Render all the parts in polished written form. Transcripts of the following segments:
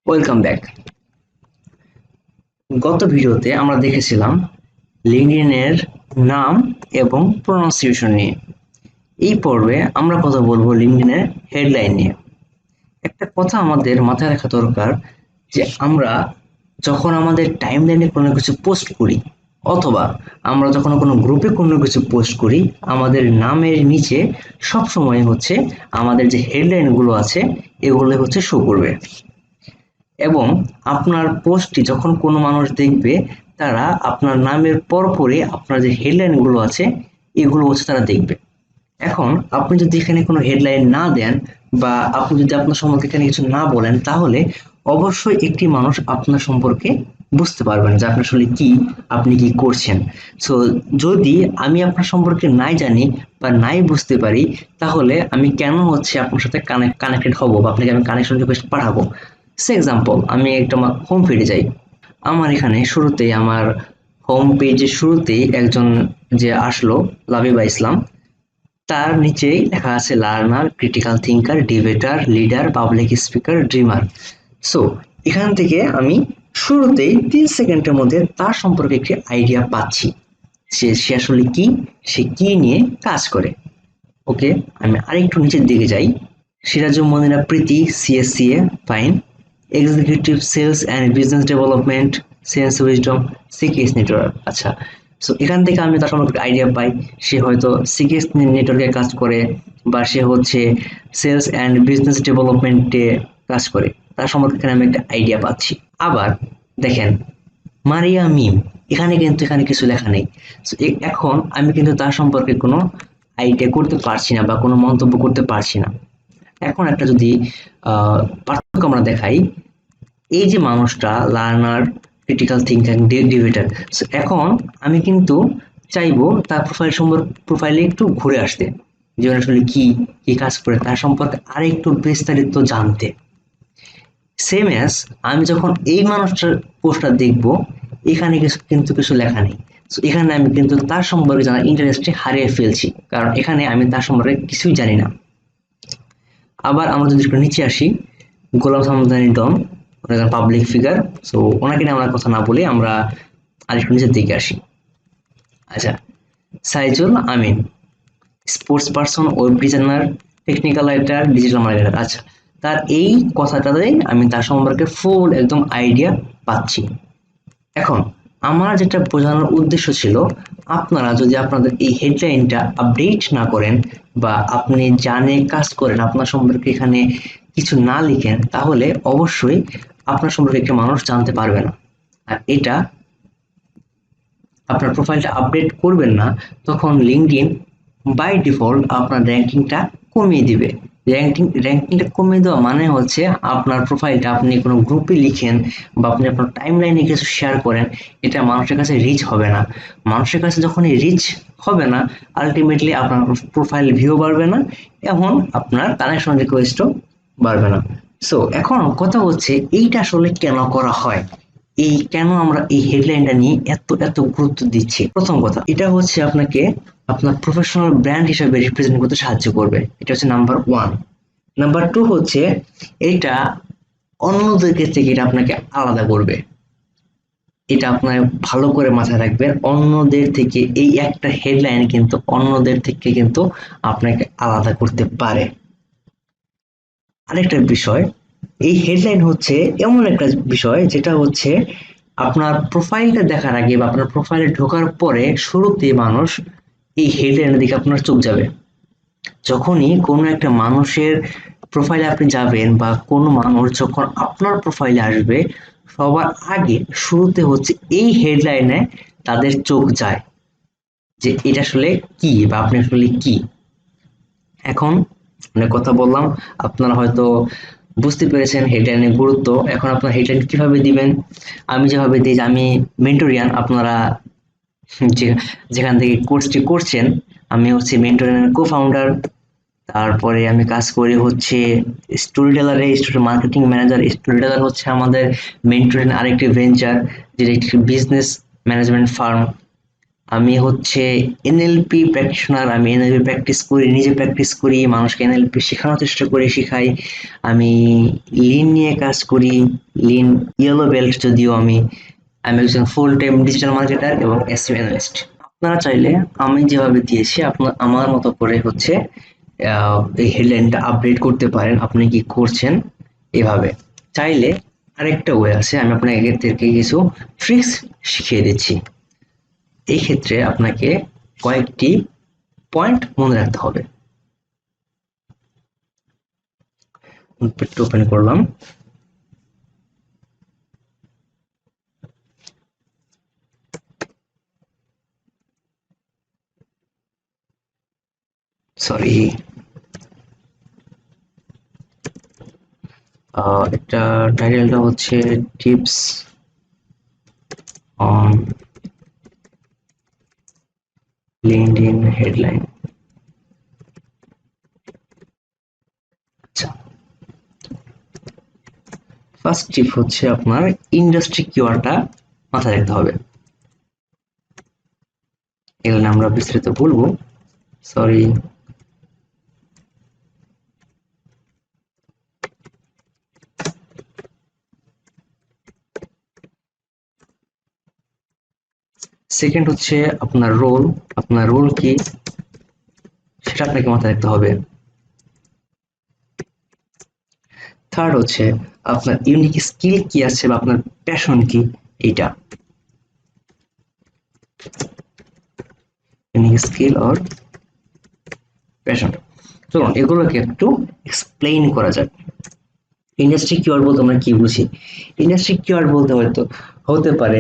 Welcome back. গত ভিডিওতে আমরা দেখেছিলাম লিঙ্কডইনের নাম এবং প্রনাউন্সিয়েশন নিয়ে। এই পর্বে আমরা কথা বলবো লিঙ্কডইনের হেডলাইন নিয়ে। একটা কথা আমাদের মাথায় রাখা দরকার যে আমরা যখন আমাদের টাইমলাইনে কোনো কিছু পোস্ট করি অথবা আমরা যখন কোনো গ্রুপে কোনো কিছু পোস্ট করি, আমাদের নামের নিচে সবসময় হচ্ছে আমাদের যে হেডলাইনগুলো আছে এগুলো হচ্ছে শো করবে। এবং আপনার পোস্টটি যখন কোনো মানুষ দেখবে, তারা আপনার নামের পরপরই আপনার যে হেডলাইনগুলো আছে এগুলো হচ্ছে তারা দেখবে। এখন আপনি যদি এখানে কোনো হেডলাইন না দেন বা আপনি যদি আপনার সম্পর্কে এখানে কিছু না বলেন, তাহলে অবশ্যই একটি মানুষ আপনার সম্পর্কে বুঝতে পারবে না যে আপনি আসলে কি, আপনি কি করছেন। সো যদি আমি আপনার সম্পর্কে নাই জানি বা নাই বুঝতে পারি, তাহলে আমি কেন হচ্ছে আপনার সাথে কানেক্টেড হব বা আপনাকে আমি কানেকশন রিকোয়েস্ট পাঠাবো। সে এক্সাম্পল, আমি একটা হোম পেজে যাই। আমার এখানে শুরুতেই আমার হোম পেজের শুরুতেই একজন যে আসলো, লাবিবা ইসলাম, তার নিচেই লেখা আছে learner, critical thinker, debater, leader, public speaker, dreamer. So এখান থেকে আমি শুরুতেই 3 সেকেন্ডের মধ্যে তার সম্পর্কে একটি আইডিয়া পাচ্ছি, সে আসলে কি, সে কি নিয়ে কাজ করে। ওকে, আমি আরেকটু নিচের দিকে যাই। Sirajum Monira Priti, CSCA, fine. Executive sales and business development, sense wisdom, CKS network. আচ্ছা, সো এখান থেকে আমি তার সম্পর্কে আইডিয়া পাই সে হয়তো সিকেএস নেটওয়ার্কে কাজ করে বা সে হচ্ছে সেলস অ্যান্ড বিজনেস ডেভেলপমেন্টে কাজ করে। তার সম্পর্কে এখানে আমি একটা আইডিয়া পাচ্ছি। আবার দেখেন, মারিয়া মিম, এখানে কিছু লেখা নেই। সো এখন আমি কিন্তু তার সম্পর্কে কোনো আইডিয়া করতে পারছি না বা কোনো মন্তব্য করতে পারছি না। এখন একটা যদি পার্থক্য আমরা দেখাই, এই যে মানুষটা লার্নার, ক্রিটিক্যাল থিঙ্কার, ডিবেটার, এখন আমি কিন্তু চাইবো তার প্রোফাইলে একটু ঘুরে আসতে, যে আসলে কি কি কাজ করে তার সম্পর্কে আর একটু বিস্তারিত জানতে। সেম অ্যাজ আমি যখন এই মানুষটার পোস্টটা দেখবো, এখানে কিছু লেখা নেই। সো এখানে আমি কিন্তু তার সম্পর্কে জানার ইন্টারেস্টে হারিয়ে ফেলছি, কারণ এখানে আমি তার সম্পর্কে কিছুই জানি না। আবার আমরা যদি একটু নিচে আসি, গোলাম হামদানি ডন, পাবলিক ফিগার। সো ওনাকে নিয়ে আমরা কথা না বলে আমরা আরেকটু নিচের দিকে আসি। আচ্ছা, Saizul Amin, sports person, web designer, technical writer, digital marketer. আচ্ছা, তার এই কথাটাতে আমি তার সম্পর্কে ফুল একদম আইডিয়া পাচ্ছি। এখন আমার যেটা বোঝানোর উদ্দেশ্য ছিল, আপনারা যদি আপনাদের এই হেডলাইনটা আপডেট না করেন বা আপনি জানে কাজ করেন, আপনার সম্পর্কে এখানে কিছু না লিখেন, তাহলে অবশ্যই আপনার সম্পর্কে একটা মানুষ জানতে পারবে না। আর এটা আপনার প্রোফাইলটা আপডেট করবেন না, তখন লিঙ্কডইন বাই ডিফল্ট আপনার র্যাঙ্কিংটা কমিয়ে দিবে। র্যাঙ্কিংটা কমিয়ে দেওয়া মানে হচ্ছে আপনার প্রোফাইলটা আপনি কোনো গ্রুপে লিখেন বা আপনি আপনার টাইমলাইনে কিছু শেয়ার করেন, এটা মানুষের কাছে রিচ হবে না। মানুষের কাছে যখনই রিচ হবে না, আলটিমেটলি আপনার প্রোফাইল ভিউ বাড়বে না এবং আপনার কানেকশন রিকোয়েস্টও বাড়বে না। সো এখন কথা হচ্ছে এইটা আসলে কেন করা হয়, কেন আমরা এই হেডলাইনটা নিয়ে এত এত গুরুত্ব দিচ্ছি। প্রথম কথা, এটা হচ্ছে আপনাকে আপনার প্রফেশনাল ব্র্যান্ড হিসেবে রিপ্রেজেন্ট করতে সাহায্য করবে। এটা হচ্ছে নাম্বার 1। নাম্বার 2 হচ্ছে এটা অন্যদেরকে থেকে এটা আপনাকে আলাদা করবে। এটা আপনার ভালো করে মাথায় রাখবেন, অন্যদের থেকে এই একটা হেডলাইন কিন্তু অন্যদের থেকে কিন্তু আপনাকে আলাদা করতে পারে। আরেকটা বিষয়, এই হেডলাইন হচ্ছে এমন একটা বিষয় যেটা হচ্ছে আপনার প্রোফাইলটা দেখার আগে বা আপনার প্রোফাইলে ঢোকার পরে শুরুতে মানুষ এই হেডলাইনের দিকে আপনার চোখ যাবে। যখনই কোনো একটা মানুষের প্রোফাইলে আপনি যাবেন বা কোনো মানুষ যখন আপনার প্রোফাইলে আসবে, সবার আগে শুরুতে হচ্ছে এই হেডলাইনে তাদের চোখ যায় যে এটা আসলে কি বা আপনি আসলে কি। এখন অনেক কথা বললাম, আপনারা হয়তো বুঝতে পেরেছেন হেডলাইনের গুরুত্ব। এখন আপনার হেডলাইন কিভাবে দিবেন, আমি যেভাবে দিই, আমি মেন্টোরিয়ান, আপনারা যেখান থেকে কোর্সটি করছেন, আমি হচ্ছে মেন্টোরিয়ানের কো-ফাউন্ডার। তারপরে আমি কাজ করি হচ্ছে স্টোরি টেলারে, story marketing manager. Storyteller হচ্ছে আমাদের মেন্টোরিয়ান আরেকটি ভেঞ্চার, যেটা একটি বিজনেস ম্যানেজমেন্ট ফার্ম। আমি হচ্ছে এনএলপি প্র্যাকটিশনার, আমি এনএলপি প্র্যাকটিস করি, নিজে প্র্যাকটিস করি, মানুষকে এনএলপি শেখানোর চেষ্টা করি, শিখাই। আমি লিন নিয়ে কাজ করি, লিন ইয়েলো বেল্ট যদিও। আমি আমি একজন ফুল টাইম ডিজিটাল মার্কেটার এবং এসইও অ্যানালিস্ট। আপনারা চাইলে আমি যেভাবে দিয়েছি আপনার আমার মতো করে হচ্ছে এই হেডলাইনটা আপডেট করতে পারেন। আপনি কি করছেন এভাবে। চাইলে আরেকটা ওয়ে আছে, আমি আপনাকে এর থেকে কিছু ট্রিক্স শিখিয়ে দিচ্ছি। এই ক্ষেত্রে আপনাকে কয়েকটি পয়েন্ট মনে রাখতে হবে। নোটপ্যাডটা ওপেন করলাম। সরি, এটা টাইটেলটা হচ্ছে টিপস অন লিঙ্কডইন হেডলাইন। আচ্ছা, ফার্স্ট টিপ হচ্ছে আপনার ইন্ডাস্ট্রি কিওয়ার্ডটা মাথায় রাখতে হবে। এগুলো আমরা বিস্তারিত বলবো, সরি। সেকেন্ড হচ্ছে আপনার রোল, আপনার রোল কি সেটা আপনাকে মাথায় রাখতে হবে। থার্ড হচ্ছে আপনার ইউনিক স্কিল কি আছে বা আপনার প্যাশন কি, এইটা ইউনিক স্কিল অর প্যাশন। চলুন এগুলোকে একটু এক্সপ্লেইন করা যাক। ইন্ডাস্ট্রি কিওয়ার্ড বলতে আমরা কি বুঝি? ইন্ডাস্ট্রি কিওয়ার্ড বলতে হয়তো হতে পারে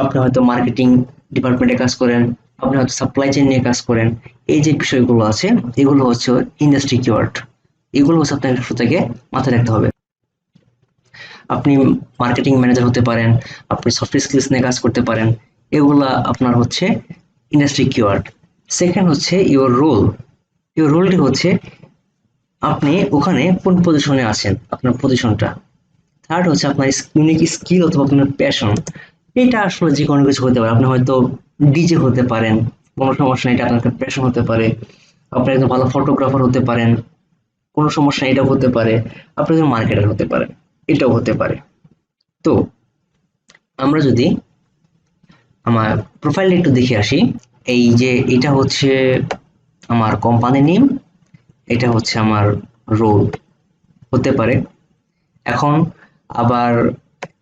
আপনি হয়তো মার্কেটিং ডিপার্টমেন্টে কাজ করেন, আপনি হয়তো সাপ্লাই চেইন নিয়ে কাজ করেন। এই যে বিষয়গুলো আছে এগুলো হচ্ছে ইন্ডাস্ট্রি কিওয়ার্ড। এগুলো হচ্ছে আপনাকে থেকে মাথায় রাখতে হবে। আপনি মার্কেটিং ম্যানেজার হতে পারেন, আপনি সফটওয়্যার স্কিলস নিয়ে কাজ করতে পারেন। এগুলা আপনার হচ্ছে ইন্ডাস্ট্রি কিওয়ার্ড। সেকেন্ড হচ্ছে ইওর রোল। ইওর রোলটি হচ্ছে আপনি ওখানে কোন পজিশনে আছেন, আপনার পজিশনটা। থার্ড হচ্ছে আপনার ইউনিক স্কিল অথবা আপনার প্যাশন। এটা আসলে যে কোনো কিছু হতে পারে। আপনি হয়তো ডিজে হতে পারেন, কোনো সমস্যা নেই, এটা আপনার একটা প্যাশন হতে পারে। আপনি একজন ভালো ফটোগ্রাফার হতে পারেন, কোনো সমস্যা নেই, এটাও হতে পারে। আপনি একজন মার্কেটার হতে পারেন, এটাও হতে পারে। তো আমরা যদি আমার প্রোফাইলটা একটু দেখে আসি। এই যে এটা হচ্ছে আমার কোম্পানি নেম, এটা হচ্ছে আমার রোল হতে পারে। এখন আবার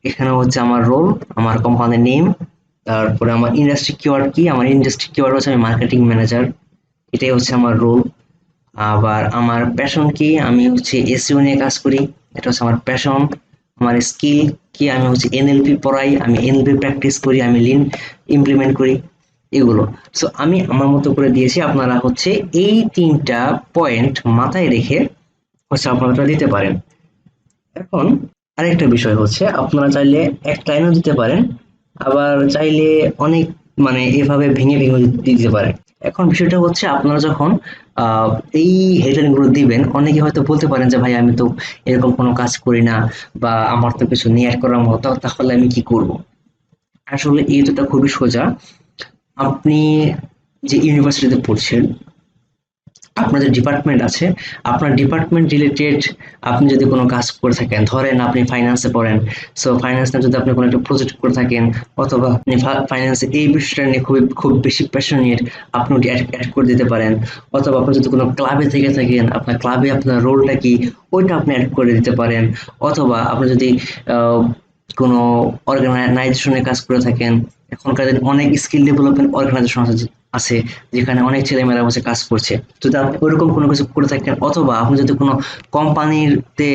এখানে হচ্ছে আমার রোল, আমার কোম্পানির নেম, তারপরে আমার ইন্ডাস্ট্রি কিওয়ার্ড কি, আমার ইন্ডাস্ট্রি কিওয়ার্ড হচ্ছে আমি মার্কেটিং ম্যানেজার, এটাই হচ্ছে আমার রোল। আবার আমার প্যাশন কি, আমি হচ্ছে এসইও নিয়ে কাজ করি, এটা হচ্ছে আমার প্যাশন। আমার স্কিল কি, আমি হচ্ছে এনএলপি পড়াই, আমি এনএলপি প্র্যাকটিস করি, আমি লিন ইমপ্লিমেন্ট করি, এগুলো। সো আমি আমার মতো করে দিয়েছি, আপনারা হচ্ছে এই তিনটা পয়েন্ট মাথায় রেখে হচ্ছে আপনারা দিতে পারেন। এখন আরেকটা বিষয় হচ্ছে আপনারা চাইলে এক লাইনও দিতে পারেন, আবার চাইলে অনেক মানে এভাবে ভেঙে ভেঙে দিতে পারেন। এখন বিষয়টা হচ্ছে আপনারা যখন আহ, এই হেডলাইন গুলো দিবেন, অনেকে হয়তো বলতে পারেন যে ভাই আমি তো এরকম কোনো কাজ করি না, বা আমার তো কিছু নিয়ে অ্যাড করার মতো, তাহলে আমি কি করব? আসলে এইটা খুবই সোজা। আপনি যে ইউনিভার্সিটিতে পড়ছেন, আপনার যে ডিপার্টমেন্ট আছে, আপনার ডিপার্টমেন্ট রিলেটেড আপনি যদি কোনো কাজ করে থাকেন, ধরেন আপনি ফাইন্যান্সে পড়েন, সো ফাইন্যান্সে যদি আপনি কোনো একটা প্রজেক্ট করে থাকেন, অথবা আপনি ফাইন্যান্সে এই বিষয়টা নিয়ে খুব বেশি প্যাশনেট, আপনি ওটি অ্যাড করে দিতে পারেন। অথবা আপনি যদি কোনো ক্লাবে থেকে থাকেন, আপনার ক্লাবে আপনার রোলটা কি, ওইটা আপনি অ্যাড করে দিতে পারেন। অথবা আপনি যদি আহ, কোনো অর্গানাইজেশনে কাজ করে থাকেন, এখনকার দিনে অনেক স্কিল ডেভেলপমেন্ট অর্গানাইজেশন আছে যেখানে অনেক ছেলেমেয়েরা বসে কাজ করছে। যদি আপনি ওইরকম কোনো কিছু করে থাকেন, অথবা আপনি যদি কোনো কোম্পানিতে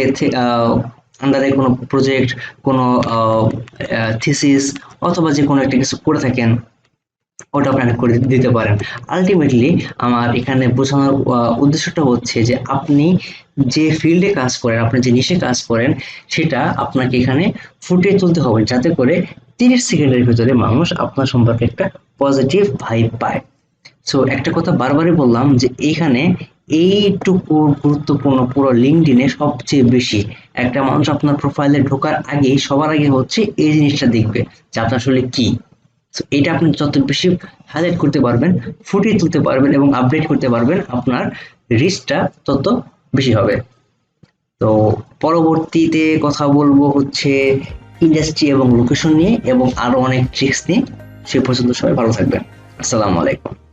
আন্ডারে কোনো প্রজেক্ট, কোনো থিসিস অথবা যে কোনো একটা কিছু করে থাকেন, ওটা আপনি add করে দিতে পারেন। আলটিমেটলি আমার এখানে বোঝানোর উদ্দেশ্যটা হচ্ছে যে আপনি যে ফিল্ডে কাজ করেন, আপনি যে নিশে কাজ করেন, সেটা আপনাকে এখানে ফুটিয়ে তুলতে হবে, যাতে করে 30 সেকেন্ডের ভিতরে মানুষ আপনার সম্পর্কে একটা পজিটিভ ভাইব পায়। সো একটা কথা বারবারই বললাম যে এইখানে এইটুকু গুরুত্বপূর্ণ পুরো লিঙ্কডইনে সবচেয়ে বেশি। একটা মানুষ আপনার প্রোফাইলে ঢোকার আগেই সবার আগে হচ্ছে এই জিনিসটা দেখবে যে আপনার আসলে কি, তো এটা আপনি যত বেশি হাইলাইট করতে পারবেন, ফুটিয়ে তুলতে পারবেন এবং আপডেট করতে পারবেন, আপনার রিচটা তত বেশি হবে। তো পরবর্তীতে কথা বলবো হচ্ছে ইন্ডাস্ট্রি এবং লোকেশন নিয়ে এবং আরো অনেক ট্রিক্স নিয়ে। সে পর্যন্ত সবাই ভালো থাকবেন। আসসালামু আলাইকুম।